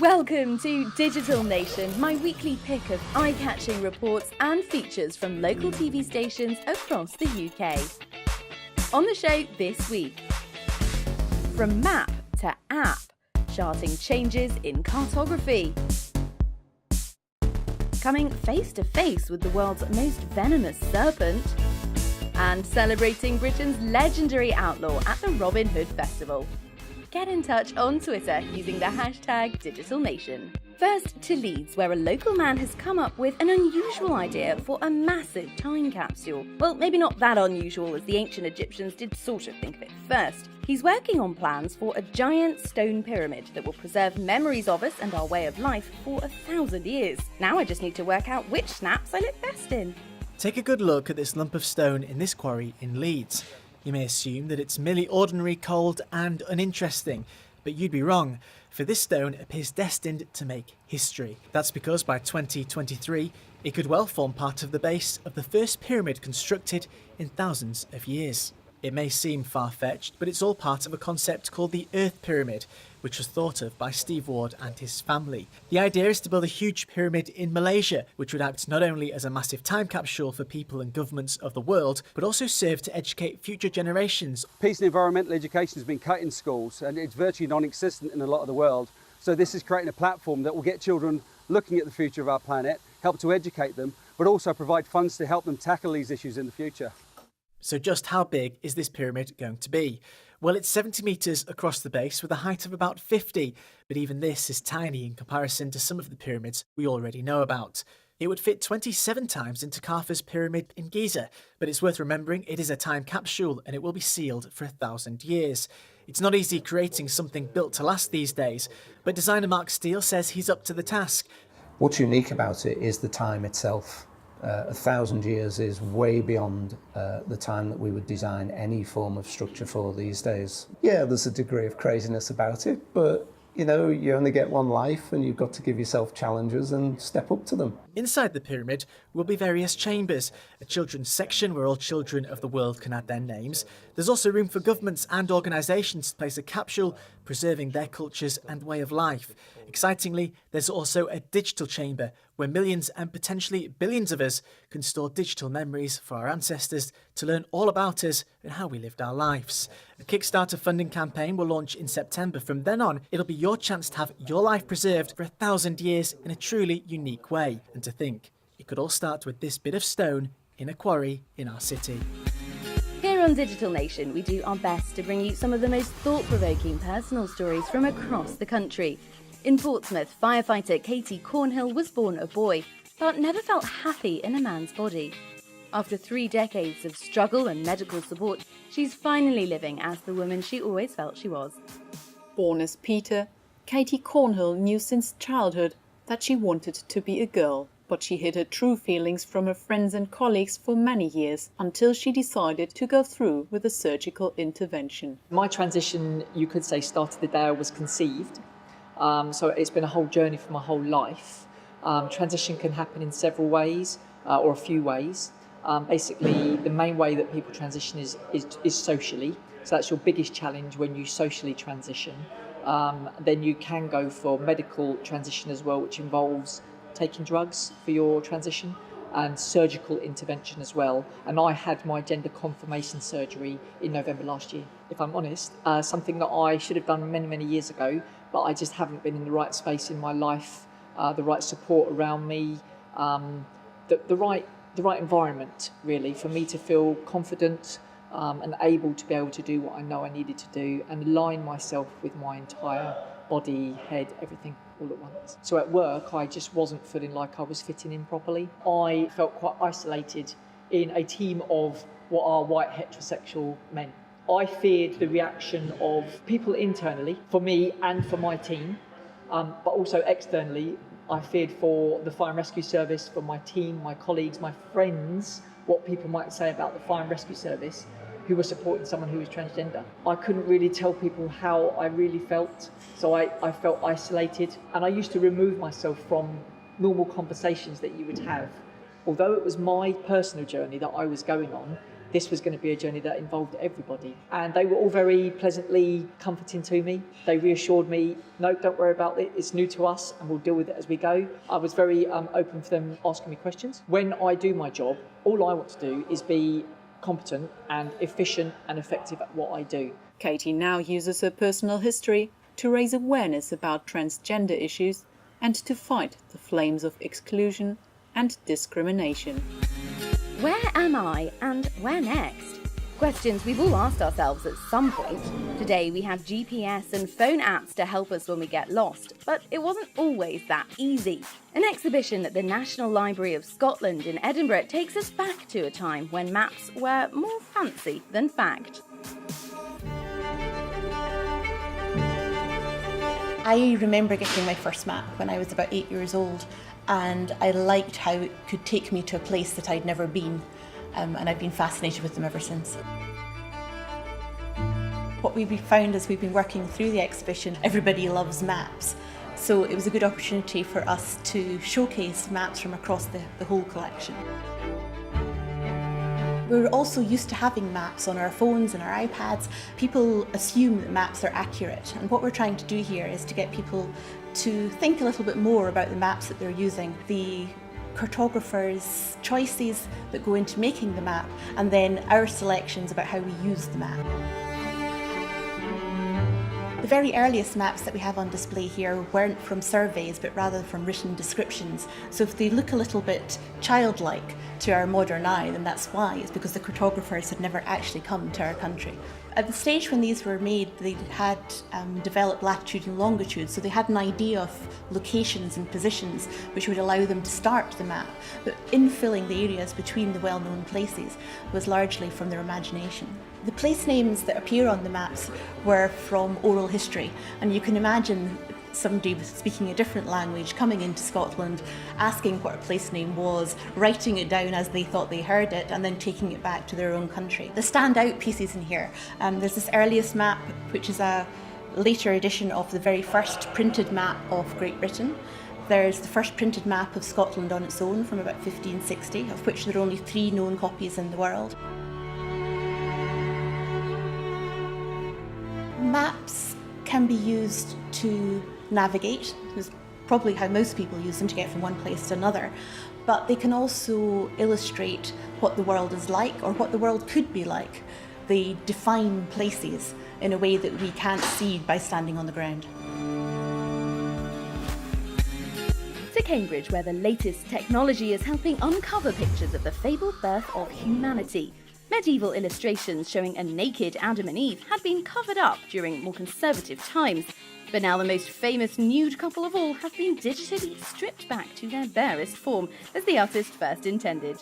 Welcome to Digital Nation, my weekly pick of eye-catching reports and features from local TV stations across the UK. On the show this week, from map to app, charting changes in cartography. Coming face to face with the world's most venomous serpent. And celebrating Britain's legendary outlaw at the Robin Hood Festival. Get in touch on Twitter using the hashtag #DigitalNation. First to Leeds, where a local man has come up with an unusual idea for a massive time capsule. Well, maybe not that unusual, as the ancient Egyptians did sort of think of it first. He's working on plans for a giant stone pyramid that will preserve memories of us and our way of life for 1,000 years. Now I just need to work out which snaps I look best in. Take a good look at this lump of stone in this quarry in Leeds. You may assume that it's merely ordinary, cold and uninteresting, but you'd be wrong, for this stone appears destined to make history. That's because by 2023, it could well form part of the base of the first pyramid constructed in thousands of years. It may seem far-fetched, but it's all part of a concept called the Earth Pyramid, which was thought of by Steve Ward and his family. The idea is to build a huge pyramid in Malaysia, which would act not only as a massive time capsule for people and governments of the world, but also serve to educate future generations. Peace and environmental education has been cut in schools, and it's virtually non-existent in a lot of the world. So this is creating a platform that will get children looking at the future of our planet, help to educate them, but also provide funds to help them tackle these issues in the future. So just how big is this pyramid going to be? Well, it's 70 metres across the base with a height of about 50, but even this is tiny in comparison to some of the pyramids we already know about. It would fit 27 times into Kafur's pyramid in Giza, but it's worth remembering it is a time capsule and it will be sealed for 1,000 years. It's not easy creating something built to last these days, but designer Mark Steele says he's up to the task. What's unique about it is the time itself. 1,000 years is way beyond the time that we would design any form of structure for these days. Yeah, there's a degree of craziness about it, but you know, you only get one life and you've got to give yourself challenges and step up to them. Inside the pyramid will be various chambers, a children's section where all children of the world can add their names. There's also room for governments and organisations to place a capsule, preserving their cultures and way of life. Excitingly, there's also a digital chamber where millions and potentially billions of us can store digital memories for our ancestors to learn all about us and how we lived our lives. A Kickstarter funding campaign will launch in September. From then on, it'll be your chance to have your life preserved for 1,000 years in a truly unique way. And to think, it could all start with this bit of stone in a quarry in our city. Here on Digital Nation, we do our best to bring you some of the most thought-provoking personal stories from across the country. In Portsmouth, firefighter Katie Cornhill was born a boy, but never felt happy in a man's body. After 3 decades of struggle and medical support, she's finally living as the woman she always felt she was. Born as Peter, Katie Cornhill knew since childhood that she wanted to be a girl, but she hid her true feelings from her friends and colleagues for many years until she decided to go through with a surgical intervention. My transition, you could say, started the day I was conceived. So it's been a whole journey for my whole life. Transition can happen in several ways, or a few ways. Basically, the main way that people transition is socially. So that's your biggest challenge when you socially transition. Then you can go for medical transition as well, which involves taking drugs for your transition, and surgical intervention as well. And I had my gender confirmation surgery in November last year. If I'm honest, something that I should have done many, many years ago, but I just haven't been in the right space in my life, the right support around me, the right environment, really, for me to feel confident and able to be able to do what I know I needed to do and align myself with my entire body, head, everything all at once. So at work, I just wasn't feeling like I was fitting in properly. I felt quite isolated in a team of what are white heterosexual men. I feared the reaction of people internally, for me and for my team, but also externally. I feared for the fire and rescue service, for my team, my colleagues, my friends, what people might say about the fire and rescue service who were supporting someone who was transgender. I couldn't really tell people how I really felt, so I felt isolated, and I used to remove myself from normal conversations that you would have. Although it was my personal journey that I was going on, this was going to be a journey that involved everybody. And they were all very pleasantly comforting to me. They reassured me, no, don't worry about it, it's new to us and we'll deal with it as we go. I was very open for them asking me questions. When I do my job, all I want to do is be competent and efficient and effective at what I do. Katie now uses her personal history to raise awareness about transgender issues and to fight the flames of exclusion and discrimination. Where am I and where next? Questions we've all asked ourselves at some point. Today we have GPS and phone apps to help us when we get lost, but it wasn't always that easy. An exhibition at the National Library of Scotland in Edinburgh takes us back to a time when maps were more fancy than fact. I remember getting my first map when I was about 8 years old, and I liked how it could take me to a place that I'd never been, and I've been fascinated with them ever since. What we've found as we've been working through the exhibition, everybody loves maps, so it was a good opportunity for us to showcase maps from across the whole collection. We're also used to having maps on our phones and our iPads. People assume that maps are accurate, and what we're trying to do here is to get people to think a little bit more about the maps that they're using, the cartographers' choices that go into making the map, and then our selections about how we use the map. The very earliest maps that we have on display here weren't from surveys, but rather from written descriptions. So if they look a little bit childlike to our modern eye, then that's why. It's because the cartographers had never actually come to our country. At the stage when these were made, they had developed latitude and longitude, so they had an idea of locations and positions which would allow them to start the map. But infilling the areas between the well-known places was largely from their imagination. The place names that appear on the maps were from oral history, and you can imagine somebody speaking a different language coming into Scotland, asking what a place name was, writing it down as they thought they heard it, and then taking it back to their own country. The standout pieces in here, there's this earliest map, which is a later edition of the very first printed map of Great Britain. There's the first printed map of Scotland on its own from about 1560, of which there are only 3 known copies in the world. Maps can be used to navigate, is probably how most people use them to get from one place to another, but they can also illustrate what the world is like or what the world could be like. They define places in a way that we can't see by standing on the ground. To Cambridge, where the latest technology is helping uncover pictures of the fabled birth of humanity. Medieval illustrations showing a naked Adam and Eve had been covered up during more conservative times, but now the most famous nude couple of all have been digitally stripped back to their barest form, as the artist first intended.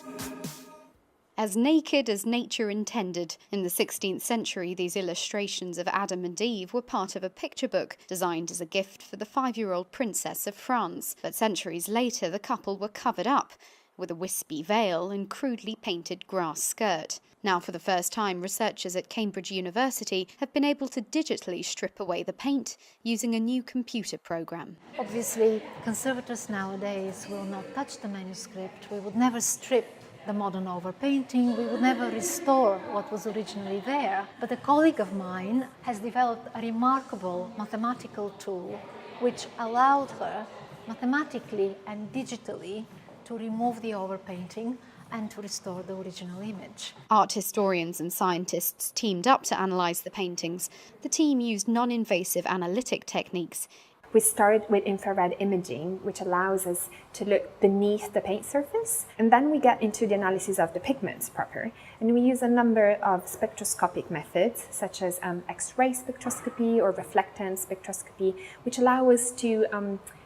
As naked as nature intended. In the 16th century, these illustrations of Adam and Eve were part of a picture book designed as a gift for the 5-year-old princess of France. But centuries later, the couple were covered up with a wispy veil and crudely painted grass skirt. Now, for the first time, researchers at Cambridge University have been able to digitally strip away the paint using a new computer program. Obviously, conservators nowadays will not touch the manuscript. We would never strip the modern overpainting. We would never restore what was originally there. But a colleague of mine has developed a remarkable mathematical tool which allowed her mathematically and digitally to remove the overpainting and to restore the original image. Art historians and scientists teamed up to analyse the paintings. The team used non-invasive analytic techniques. We started with infrared imaging, which allows us to look beneath the paint surface, and then we get into the analysis of the pigments proper. And we use a number of spectroscopic methods, such as X-ray spectroscopy or reflectance spectroscopy, which allow us to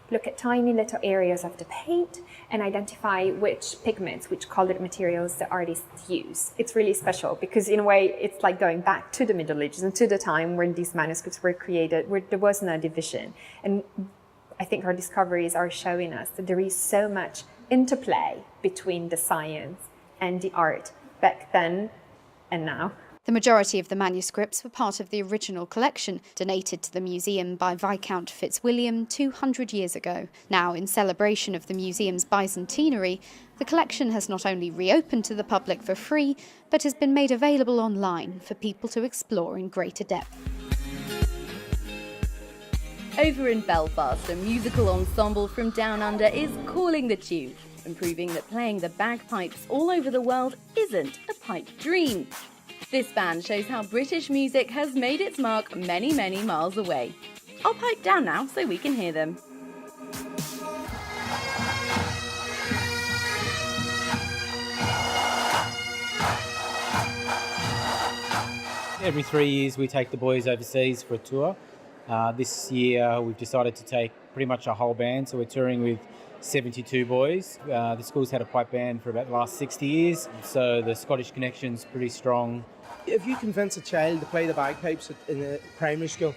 look at tiny little areas of the paint and identify which pigments, which colored materials the artists use. It's really special because in a way it's like going back to the Middle Ages and to the time when these manuscripts were created, where there was no division. And I think our discoveries are showing us that there is so much interplay between the science and the art back then and now. The majority of the manuscripts were part of the original collection, donated to the museum by Viscount Fitzwilliam 200 years ago. Now, in celebration of the museum's bicentenary, the collection has not only reopened to the public for free, but has been made available online for people to explore in greater depth. Over in Belfast, a musical ensemble from Down Under is calling the tune and proving that playing the bagpipes all over the world isn't a pipe dream. This band shows how British music has made its mark many, many miles away. I'll pipe down now so we can hear them. Every 3 years we take the boys overseas for a tour. This year we've decided to take pretty much a whole band, so we're touring with 72 boys. The school's had a pipe band for about the last 60 years, so the Scottish connection's pretty strong. If you convince a child to play the bagpipes in the primary school,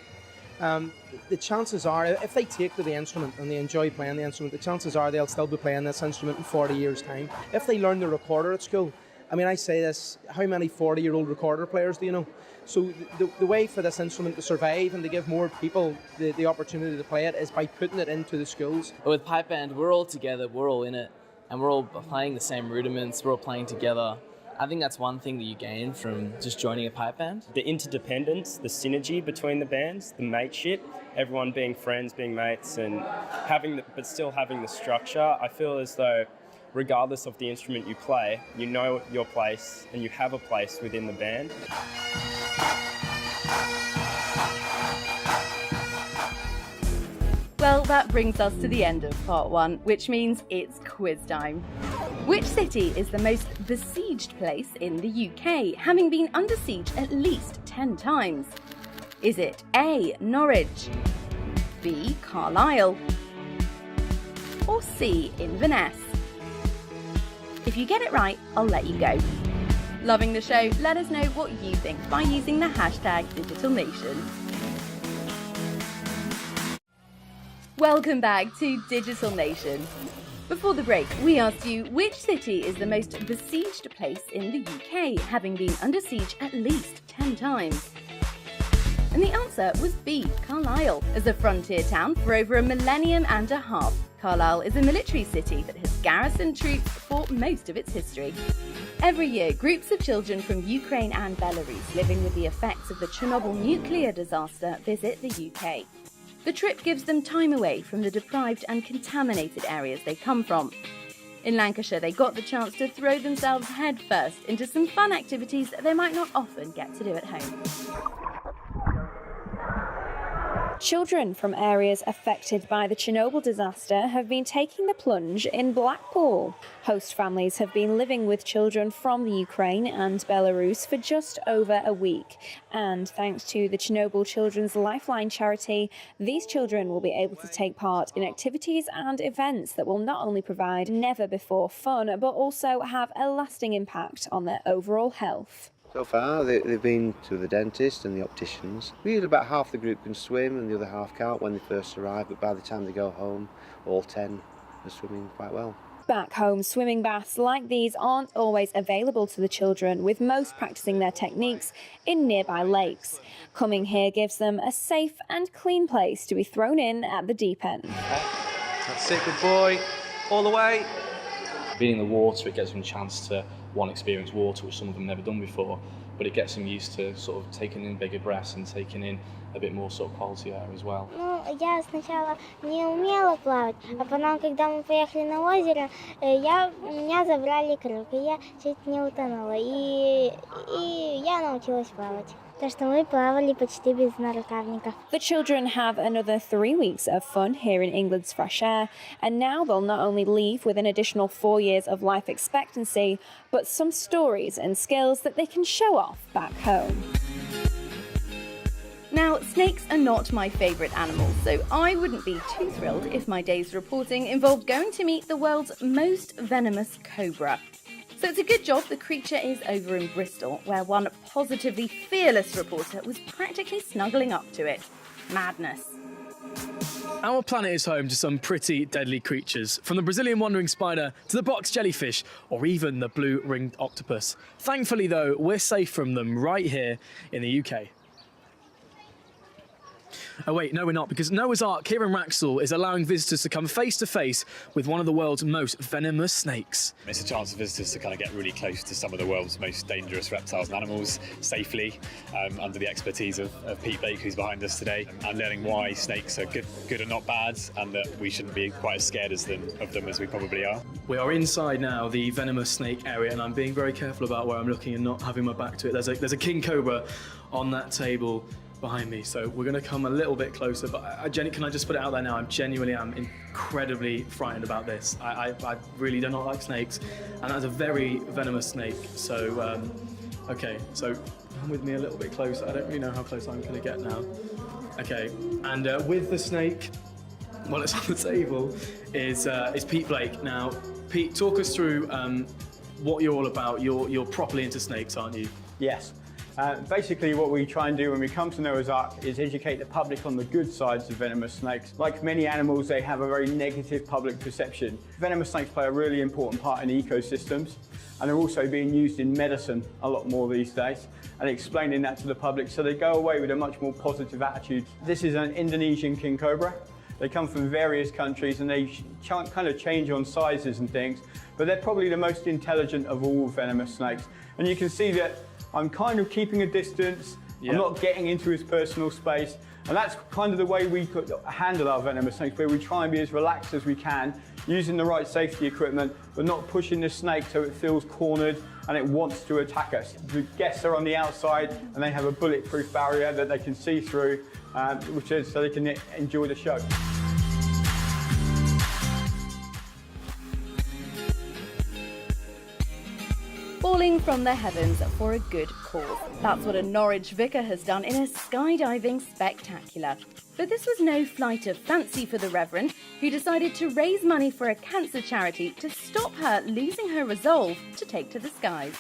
the chances are, if they take to the instrument and they enjoy playing the instrument, the chances are they'll still be playing this instrument in 40 years' time. If they learn the recorder at school, I mean, I say this, how many 40-year-old recorder players do you know? So the way for this instrument to survive and to give more people the opportunity to play it is by putting it into the schools. With pipe band, we're all together, we're all in it, and we're all playing the same rudiments, we're all playing together. I think that's one thing that you gain from just joining a pipe band. The interdependence, the synergy between the bands, the mateship, everyone being friends, being mates, and but still having the structure. I feel as though regardless of the instrument you play, you know your place and you have a place within the band. Well, that brings us to the end of part 1, which means it's quiz time. Which city is the most besieged place in the UK, having been under siege at least 10 times? Is it A, Norwich, B, Carlisle, or C, Inverness? If you get it right, I'll let you go. Loving the show? Let us know what you think by using the hashtag #DigitalNation. Welcome back to Digital Nation. Before the break, we asked you which city is the most besieged place in the UK, having been under siege at least 10 times. And the answer was B, Carlisle. As a frontier town for over a millennium and a half, Carlisle is a military city that has garrisoned troops for most of its history. Every year, groups of children from Ukraine and Belarus living with the effects of the Chernobyl nuclear disaster visit the UK. The trip gives them time away from the deprived and contaminated areas they come from. In Lancashire, they got the chance to throw themselves headfirst into some fun activities that they might not often get to do at home. Children from areas affected by the Chernobyl disaster have been taking the plunge in Blackpool. Host families have been living with children from the Ukraine and Belarus for just over a week. And thanks to the Chernobyl Children's Lifeline charity, these children will be able to take part in activities and events that will not only provide never-before fun, but also have a lasting impact on their overall health. So far, they've been to the dentist and the opticians. Usually about half the group can swim and the other half can't when they first arrive, but by the time they go home, all 10 are swimming quite well. Back home, swimming baths like these aren't always available to the children, with most practicing their techniques in nearby lakes. Coming here gives them a safe and clean place to be thrown in at the deep end. That's it, good boy. All the way. Being in the water, it gives them a chance to experience water, which some of them never done before, but it gets them used to sort of taking in bigger breaths and taking in a bit more sort of quality air as well. Я сначала не умела плавать, а потом, когда мы поехали на озеро, меня забрали крюк, и я чуть не утонула, и я научилась плавать. The children have another 3 weeks of fun here in England's fresh air, and now they'll not only leave with an additional 4 years of life expectancy, but some stories and skills that they can show off back home. Now, snakes are not my favourite animals, so I wouldn't be too thrilled if my day's reporting involved going to meet the world's most venomous cobra. So it's a good job the creature is over in Bristol, where one positively fearless reporter was practically snuggling up to it. Madness. Our planet is home to some pretty deadly creatures, from the Brazilian wandering spider to the box jellyfish, or even the blue-ringed octopus. Thankfully, though, we're safe from them right here in the UK. Oh wait, no we're not, because Noah's Ark here in Wraxall is allowing visitors to come face to face with one of the world's most venomous snakes. It's a chance for visitors to kind of get really close to some of the world's most dangerous reptiles and animals safely, under the expertise of Pete Blake, who's behind us today, and learning why snakes are good and not bad, and that we shouldn't be quite as scared of them as we probably are. We are inside now the venomous snake area, and I'm being very careful about where I'm looking and not having my back to it. There's a king cobra on that table behind me, so we're going to come a little bit closer, but can I just put it out there now, I'm incredibly frightened about this. I really do not like snakes, and that's a very venomous snake, so okay, so come with me a little bit closer. I don't really know how close I'm going to get now. Okay, and with the snake, well, it's on the table, is Pete Blake. Now, Pete, talk us through what you're all about. You're properly into snakes, aren't you? Yes. Basically what we try and do when we come to Noah's Ark is educate the public on the good sides of venomous snakes. Like many animals, they have a very negative public perception. Venomous snakes play a really important part in ecosystems, and they're also being used in medicine a lot more these days, and explaining that to the public so they go away with a much more positive attitude. This is an Indonesian king cobra. They come from various countries and they kind of change on sizes and things, but they're probably the most intelligent of all venomous snakes. And you can see that I'm kind of keeping a distance, I'm not getting into his personal space, and that's kind of the way we could handle our venomous snakes, where we try and be as relaxed as we can, using the right safety equipment, but not pushing the snake so it feels cornered and it wants to attack us. The guests are on the outside and they have a bulletproof barrier that they can see through, which is so they can enjoy the show. Falling from the heavens for a good cause. That's what a Norwich vicar has done in a skydiving spectacular. But this was no flight of fancy for the Reverend, who decided to raise money for a cancer charity to stop her losing her resolve to take to the skies.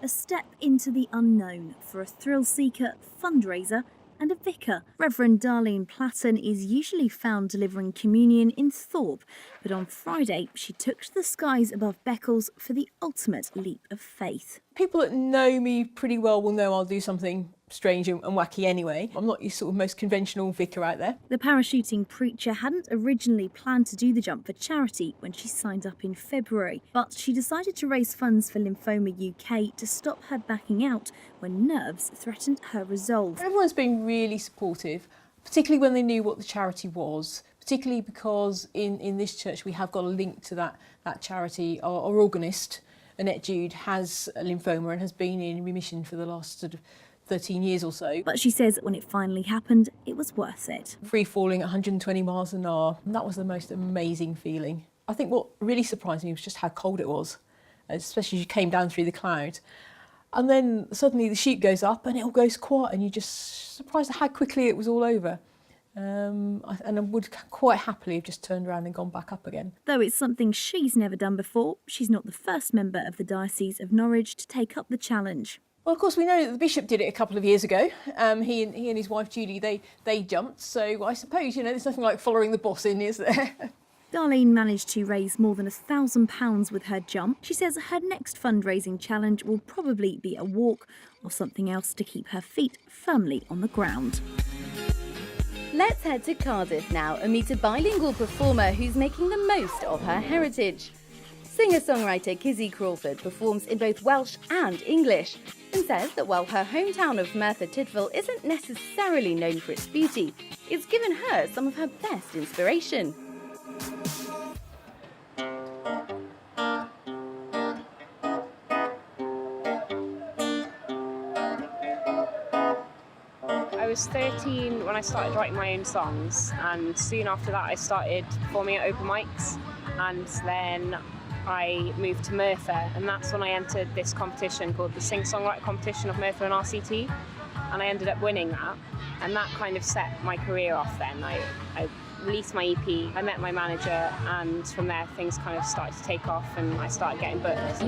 A step into the unknown for a thrill-seeker, fundraiser and a vicar. Reverend Darlene Platten is usually found delivering communion in Thorpe, but on Friday she took to the skies above Beccles for the ultimate leap of faith. People that know me pretty well will know I'll do something strange and wacky anyway. I'm not your sort of most conventional vicar out there. The parachuting preacher hadn't originally planned to do the jump for charity when she signed up in February, but she decided to raise funds for Lymphoma UK to stop her backing out when nerves threatened her resolve. Everyone's been really supportive, particularly when they knew what the charity was, particularly because in this church we have got a link to that charity. Our organist, Annette Jude, has lymphoma and has been in remission for the last sort of 13 years or so. But she says when it finally happened, it was worth it. Free falling at 120 miles an hour, and that was the most amazing feeling. I think what really surprised me was just how cold it was, especially as you came down through the cloud. And then suddenly the chute goes up and it all goes quiet, and you're just surprised at how quickly it was all over. And I would quite happily have just turned around and gone back up again. Though it's something she's never done before, she's not the first member of the Diocese of Norwich to take up the challenge. Well, of course, we know that the bishop did it a couple of years ago. He and his wife Judy, they jumped. So I suppose, there's nothing like following the boss in, is there? Darlene managed to raise more than £1,000 with her jump. She says her next fundraising challenge will probably be a walk or something else to keep her feet firmly on the ground. Let's head to Cardiff now and meet a bilingual performer who's making the most of her heritage. Singer-songwriter Kizzy Crawford performs in both Welsh and English and says that while her hometown of Merthyr Tydfil isn't necessarily known for its beauty, it's given her some of her best inspiration. I was 13 when I started writing my own songs, and soon after that I started performing at open mics, and then I moved to Merthyr, and that's when I entered this competition called the Sing-Songwriter Competition of Merthyr and RCT, and I ended up winning that, and that kind of set my career off then. I released my EP, I met my manager, and from there things kind of started to take off and I started getting booked.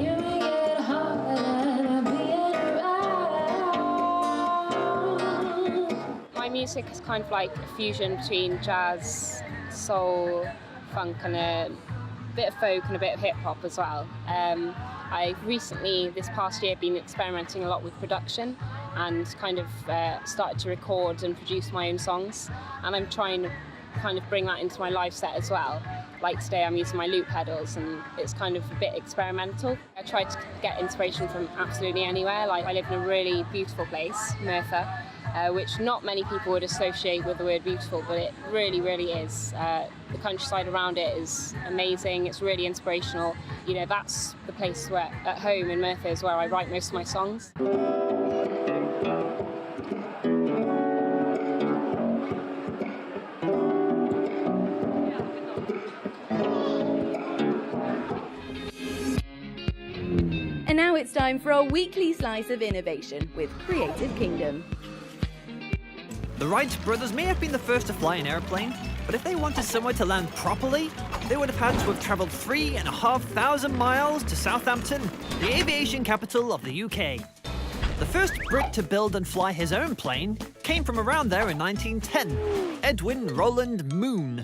My music is kind of like a fusion between jazz, soul, funk, and a bit of folk and a bit of hip hop as well. I've recently, this past year, been experimenting a lot with production and kind of started to record and produce my own songs, and I'm trying to kind of bring that into my live set as well. Like today I'm using my loop pedals and it's kind of a bit experimental. I try to get inspiration from absolutely anywhere. Like I live in a really beautiful place, Merthyr, which not many people would associate with the word beautiful, but it really, really is. The countryside around it is amazing, it's really inspirational. You know, that's the place where, at home in Merthyr, is where I write most of my songs. And now it's time for our weekly slice of innovation with Creative Kingdom. The Wright brothers may have been the first to fly an airplane, but if they wanted somewhere to land properly, they would have had to have travelled 3,500 miles to Southampton, the aviation capital of the UK. The first Brit to build and fly his own plane came from around there in 1910, Edwin Roland Moon.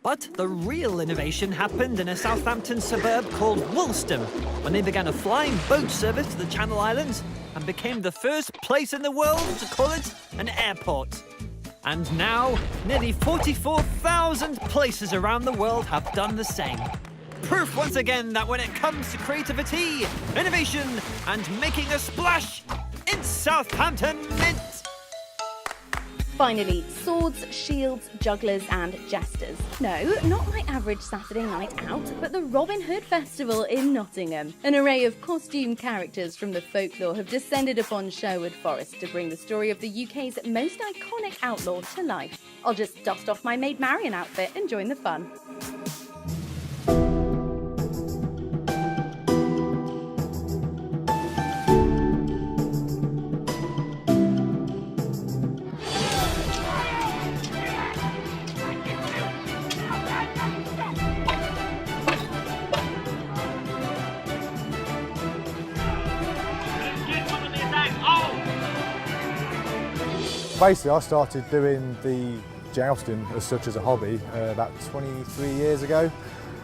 But the real innovation happened in a Southampton suburb called Woolston, when they began a flying boat service to the Channel Islands and became the first place in the world to call it an airport. And now, nearly 44,000 places around the world have done the same. Proof once again that when it comes to creativity, innovation, and making a splash, it's Southampton Mint! Finally, swords, shields, jugglers and jesters. No, not my average Saturday night out, but the Robin Hood Festival in Nottingham. An array of costume characters from the folklore have descended upon Sherwood Forest to bring the story of the UK's most iconic outlaw to life. I'll just dust off my Maid Marian outfit and join the fun. Basically, I started doing the jousting as such as a hobby about 23 years ago.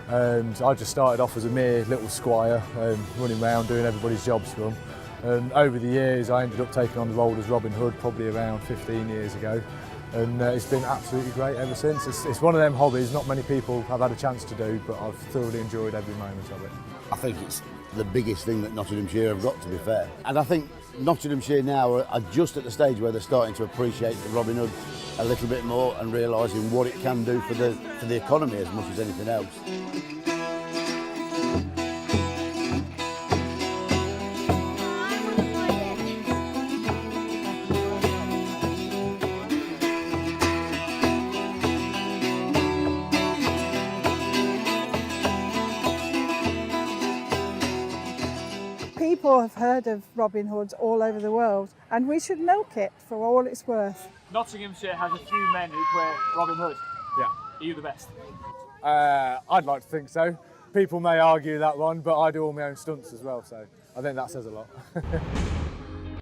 I just started off as a mere little squire, running around doing everybody's jobs for them. Over the years, I ended up taking on the role as Robin Hood probably around 15 years ago. And it's been absolutely great ever since. It's one of them hobbies not many people have had a chance to do, but I've thoroughly enjoyed every moment of it. I think it's the biggest thing that Nottinghamshire have got, to be fair. And I think Nottinghamshire now are just at the stage where they're starting to appreciate the Robin Hood a little bit more and realising what it can do for the economy as much as anything else. People have heard of Robin Hood all over the world, and we should milk it for all it's worth. Nottinghamshire has a few men who play Robin Hood. Yeah. Are you the best? I'd like to think so. People may argue that one, but I do all my own stunts as well, so I think that says a lot.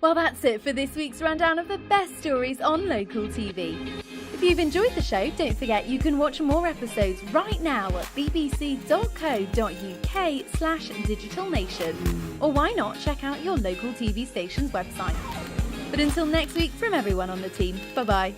Well, that's it for this week's rundown of the best stories on local TV. If you've enjoyed the show, don't forget you can watch more episodes right now at bbc.co.uk/digitalnation. Or why not check out your local TV station's website. But until next week, from everyone on the team, bye-bye.